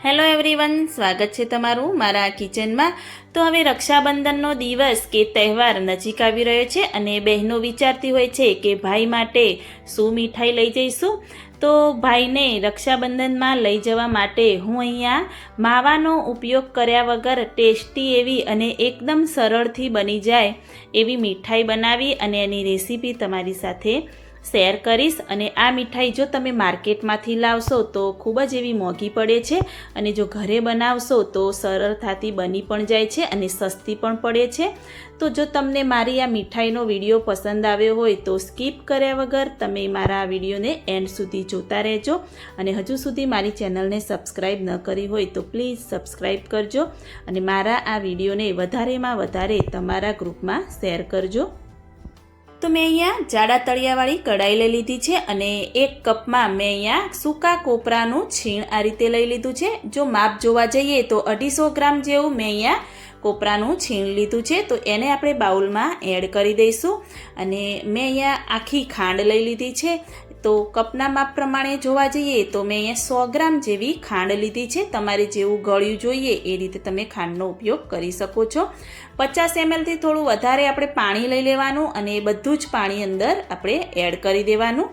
Hello everyone, સ્વાગત છે તમારું મારા કિચનમાં। તો હવે રક્ષાબંધનનો દિવસ કે તહેવાર નજીક આવી રહ્યો છે અને બહેનો વિચારતી હોય છે કે ભાઈ માટે શું મીઠાઈ લઈ જઈશું। તો ભાઈને રક્ષાબંધનમાં લઈ જવા માટે હું અહીંયા માવાનો ઉપયોગ કર્યા વગર ટેસ્ટી એવી અને એકદમ સરળથી બની જાય એવી મીઠાઈ બનાવી અને એની રેસીપી તમારી સાથે શેર કરીશ। અને આ મીઠાઈ જો તમે માર્કેટમાંથી લાવશો તો ખૂબ જ એવી મોંઘી પડે છે અને જો ઘરે બનાવશો તો સરળતાથી બની પણ જાય છે અને સસ્તી પણ પડે છે। તો જો તમને મારી આ મીઠાઈનો વિડીયો પસંદ આવ્યો હોય તો સ્કીપ કર્યા વગર તમે મારા આ વિડીયોને એન્ડ સુધી જોતા રહેજો અને હજુ સુધી મારી ચેનલને સબસ્ક્રાઈબ ન કરી હોય તો પ્લીઝ સબસ્ક્રાઈબ કરજો અને મારા આ વિડીયોને વધારેમાં વધારે તમારા ગ્રુપમાં શેર કરજો। તો મેં અહીંયા જાડા તળિયાવાળી કઢાઈ લઈ લીધી છે અને 1 કપમાં મેં અહીંયા સૂકા કોપરાનું છીણ આ રીતે લઈ લીધું છે। જો માપ જોવા જઈએ તો 250 ગ્રામ જેવું મેં અહીંયા કોપરાનું છીણ લીધું છે, તો એને આપણે બાઉલમાં એડ કરી દઈશું। અને મેં અહીંયા આખી ખાંડ લઈ લીધી છે, તો કપના માપ પ્રમાણે જોવા જઈએ તો મેં અહીંયા 100 ગ્રામ જેવી ખાંડ લીધી છે। તમારે જેવું ગળ્યું જોઈએ એ રીતે તમે ખાંડનો ઉપયોગ કરી શકો છો। 50 ml થી થોડું વધારે આપણે પાણી લઈ લેવાનું અને બધું જ પાણી અંદર આપણે એડ કરી દેવાનું।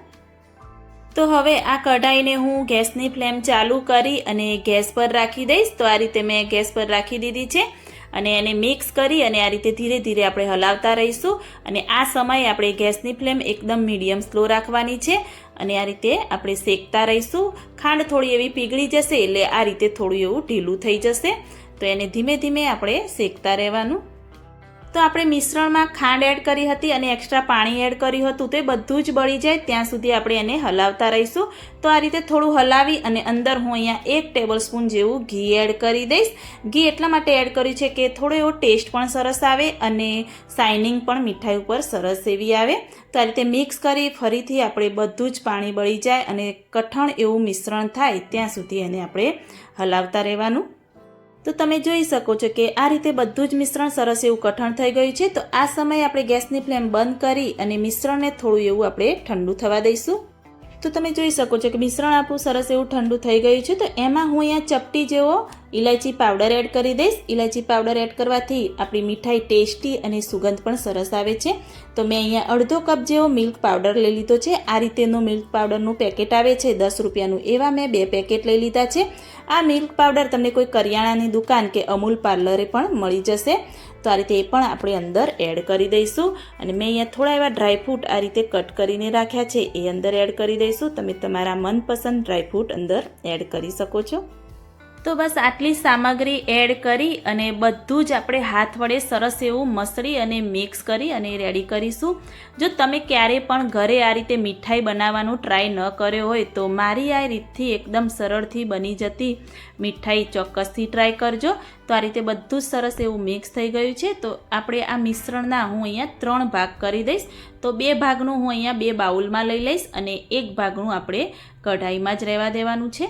તો હવે આ કઢાઈને હું ગેસની ફ્લેમ ચાલુ કરી અને ગેસ પર રાખી દઈશ। તો આ રીતે મેં ગેસ પર રાખી દીધી છે અને એને મિક્સ કરી અને આ રીતે ધીરે ધીરે આપણે હલાવતા રહીશું અને આ સમયે આપણે ગેસની ફ્લેમ એકદમ મીડિયમ સ્લો રાખવાની છે અને આ રીતે આપણે શેકતા રહીશું। ખાંડ થોડી એવી પીગળી જશે એટલે આ રીતે થોડું એવું ઢીલું થઈ જશે, તો એને ધીમે ધીમે આપણે શેકતા રહેવાનું। તો આપણે મિશ્રણમાં ખાંડ એડ કરી હતી અને એક્સ્ટ્રા પાણી એડ કર્યું હતું, તો એ બધું જ બળી જાય ત્યાં સુધી આપણે એને હલાવતા રહીશું। તો આ રીતે થોડું હલાવી અને અંદર હું અહીંયા 1 ટેબલસ્પૂન જેવું ઘી એડ કરી દઈશ। ઘી એટલા માટે એડ કર્યું છે કે થોડો એવો ટેસ્ટ પણ સરસ આવે અને શાઇનિંગ પણ મીઠાઈ ઉપર સરસ એવી આવે। તો આ રીતે મિક્સ કરી ફરીથી આપણે બધું જ પાણી બળી જાય અને કઠણ એવું મિશ્રણ થાય ત્યાં સુધી એને આપણે હલાવતા રહેવાનું। તો તમે જોઈ શકો છો કે આ રીતે બધું જ મિશ્રણ સરસ એવું કઠણ થઈ ગયું છે। તો આ સમયે આપણે ગેસની ફ્લેમ બંધ કરી અને મિશ્રણને થોડું એવું આપણે ઠંડુ થવા દઈશું। તો તમે જોઈ શકો છો કે મિશ્રણ આપણું સરસ એવું ઠંડુ થઈ ગયું છે। તો એમાં હું અહીંયા ચપટી જેવો ઇલાયચી પાવડર એડ કરી દઈશ। ઇલાયચી પાવડર એડ કરવાથી આપણી મીઠાઈ ટેસ્ટી અને સુગંધ પણ સરસ આવે છે। તો મેં અહીંયા અડધો કપ જેવો મિલ્ક પાવડર લઈ લીધો છે। આ રીતેનું મિલ્ક પાવડરનું પેકેટ આવે છે 10 રૂપિયાનું, એવા મેં 2 પેકેટ લઈ લીધા છે। આ મિલ્ક પાવડર તમને કોઈ કરિયાણાની દુકાન કે અમૂલ પાર્લરે પણ મળી જશે। તો આ રીતે એ પણ આપણે અંદર એડ કરી દઈશું અને મેં અહીંયા થોડા એવા ડ્રાયફ્રૂટ આ રીતે કટ કરીને રાખ્યા છે એ અંદર એડ કરી દઈશું। તમે તમારા મનપસંદ ડ્રાયફ્રૂટ અંદર એડ કરી શકો છો। તો બસ આટલી સામગ્રી એડ કરી અને બધું જ આપણે હાથ વડે સરસ એવું મસળી અને મિક્સ કરી અને રેડી કરીશું। જો તમે ક્યારે પણ ઘરે આ રીતે મીઠાઈ બનાવવાનું ટ્રાય ન કર્યો હોય તો મારી આ રીતથી એકદમ સરળથી બની જતી મીઠાઈ ચોક્કસથી ટ્રાય કરજો। તો આ રીતે બધું જ સરસ એવું મિક્સ થઈ ગયું છે। તો આપણે આ મિશ્રણના હું અહીંયા 3 ભાગ કરી દઈશ। તો 2 ભાગનું હું અહીંયા 2 બાઉલમાં લઈ લઈશ અને 1 ભાગનું આપણે કઢાઈમાં જ રહેવા દેવાનું છે।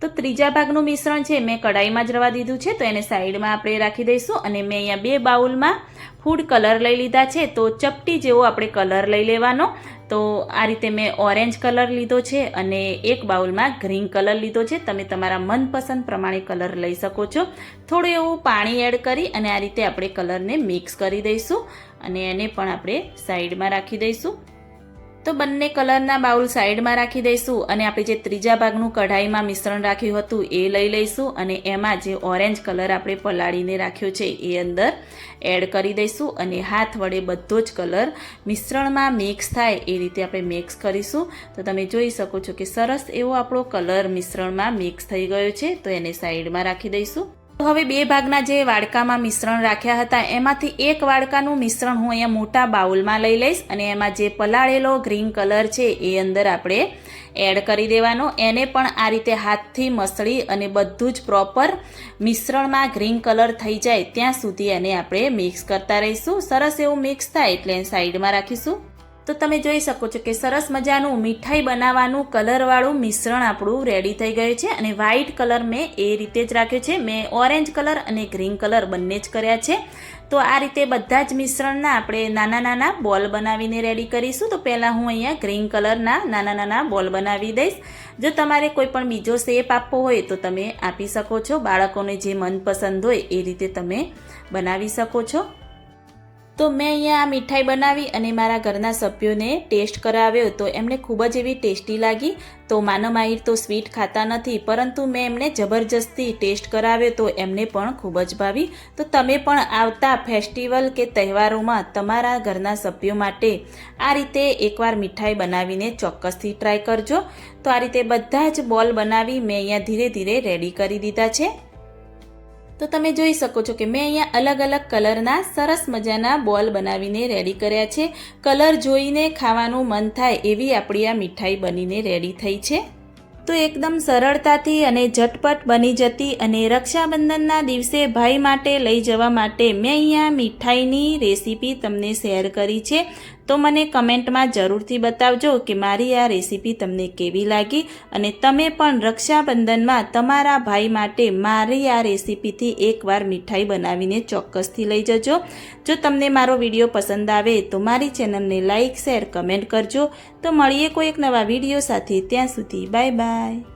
તો ત્રીજા ભાગનું મિશ્રણ છે મેં કઢાઈમાં જ રવા દીધું છે, તો એને સાઈડમાં આપણે રાખી દઈશું અને મેં અહીંયા 2 બાઉલમાં ફૂડ કલર લઈ લીધા છે। તો ચપટી જેવો આપણે કલર લઈ લેવાનો। તો આ રીતે મેં ઓરેન્જ કલર લીધો છે અને 1 બાઉલમાં ગ્રીન કલર લીધો છે। તમે તમારા મનપસંદ પ્રમાણે કલર લઈ શકો છો। થોડું એવું પાણી એડ કરી અને આ રીતે આપણે કલરને મિક્સ કરી દઈશું અને એને પણ આપણે સાઈડમાં રાખી દઈશું। તો બંને કલરના બાઉલ સાઈડમાં રાખી દઈશું અને આપણે જે ત્રીજા ભાગનું કઢાઈમાં મિશ્રણ રાખ્યું હતું એ લઈ લઈશું અને એમાં જે ઓરેન્જ કલર આપણે પલાળીને રાખ્યો છે એ અંદર એડ કરી દઈશું અને હાથ વડે બધો જ કલર મિશ્રણમાં મિક્સ થાય એ રીતે આપણે મિક્સ કરીશું। તો તમે જોઈ શકો છો કે સરસ એવો આપણો કલર મિશ્રણમાં મિક્સ થઈ ગયો છે, તો એને સાઈડમાં રાખી દઈશું। તો હવે 2 ભાગના જે વાડકામાં મિશ્રણ રાખ્યા હતા એમાંથી 1 વાડકાનું મિશ્રણ હું અહીંયા મોટા બાઉલમાં લઈ લઈશ અને એમાં જે પલાળેલો ગ્રીન કલર છે એ અંદર આપણે એડ કરી દેવાનો। એને પણ આ રીતે હાથથી મસળી અને બધું જ પ્રોપર મિશ્રણમાં ગ્રીન કલર થઈ જાય ત્યાં સુધી એને આપણે મિક્સ કરતા રહીશું। સરસ એવું મિક્સ થાય એટલે સાઈડમાં રાખીશું। તો તમે જોઈ શકો છો કે સરસ મજાનું મીઠાઈ બનાવવાનું કલરવાળું મિશ્રણ આપણું રેડી થઈ ગયું છે અને વ્હાઈટ કલર મેં એ રીતે જ રાખ્યો છે. મેં ઓરેન્જ કલર અને ગ્રીન કલર બંને જ કર્યા છે. તો આ રીતે બધા જ મિશ્રણના આપણે નાના નાના બોલ બનાવીને રેડી કરીશું. તો પહેલાં હું અહીંયા ગ્રીન કલરના નાના નાના બોલ બનાવી દઈશ. જો તમારે કોઈ પણ બીજો શેપ આપવો હોય તો તમે આપી શકો છો. બાળકોને જે મનપસંદ હોય એ રીતે તમે બનાવી શકો છો. તો મેં અહીંયા આ મીઠાઈ બનાવી અને મારા ઘરના સભ્યોને ટેસ્ટ કરાવ્યો તો એમને ખૂબ જ એવી ટેસ્ટી લાગી. તો માનવ માહિર તો સ્વીટ ખાતા નથી, પરંતુ મેં એમને જબરજસ્તી ટેસ્ટ કરાવ્યો તો એમને પણ ખૂબ જ ભાવી. તો તમે પણ આવતા ફેસ્ટિવલ કે તહેવારોમાં તમારા ઘરના સભ્યો માટે આ રીતે એકવાર મીઠાઈ બનાવીને ચોક્કસથી ટ્રાય કરજો. તો આ રીતે બધા જ બોલ બનાવી મેં અહીંયા ધીરે ધીરે રેડી કરી દીધા છે. તો તમે જોઈ શકો છો કે મેં અહીંયા અલગ અલગ કલરના સરસ મજાના બોલ બનાવીને રેડી કર્યા છે. કલર જોઈને ખાવાનું મન થાય એવી આપણી આ મીઠાઈ બનીને રેડી થઈ છે. તો એકદમ સરળતાથી અને ઝટપટ બની જતી અને રક્ષાબંધનના દિવસે ભાઈ માટે લઈ જવા માટે મેં અહીંયા મીઠાઈની રેસીપી તમને શેર કરી છે. તો મને કમેન્ટમાં જરૂરથી બતાવજો કે મારી આ રેસીપી તમને કેવી લાગી અને તમે પણ રક્ષાબંધનમાં તમારા ભાઈ માટે મારી આ રેસીપીથી એકવાર મીઠાઈ બનાવીને ચોક્કસથી લઈ જજો. જો તમને મારો વિડીયો પસંદ આવે તો મારી ચેનલને લાઇક, શેર, કમેન્ટ કરજો. તો મળીએ કોઈ એક નવા વિડીયો સાથે. ત્યાં સુધી બાય બાય.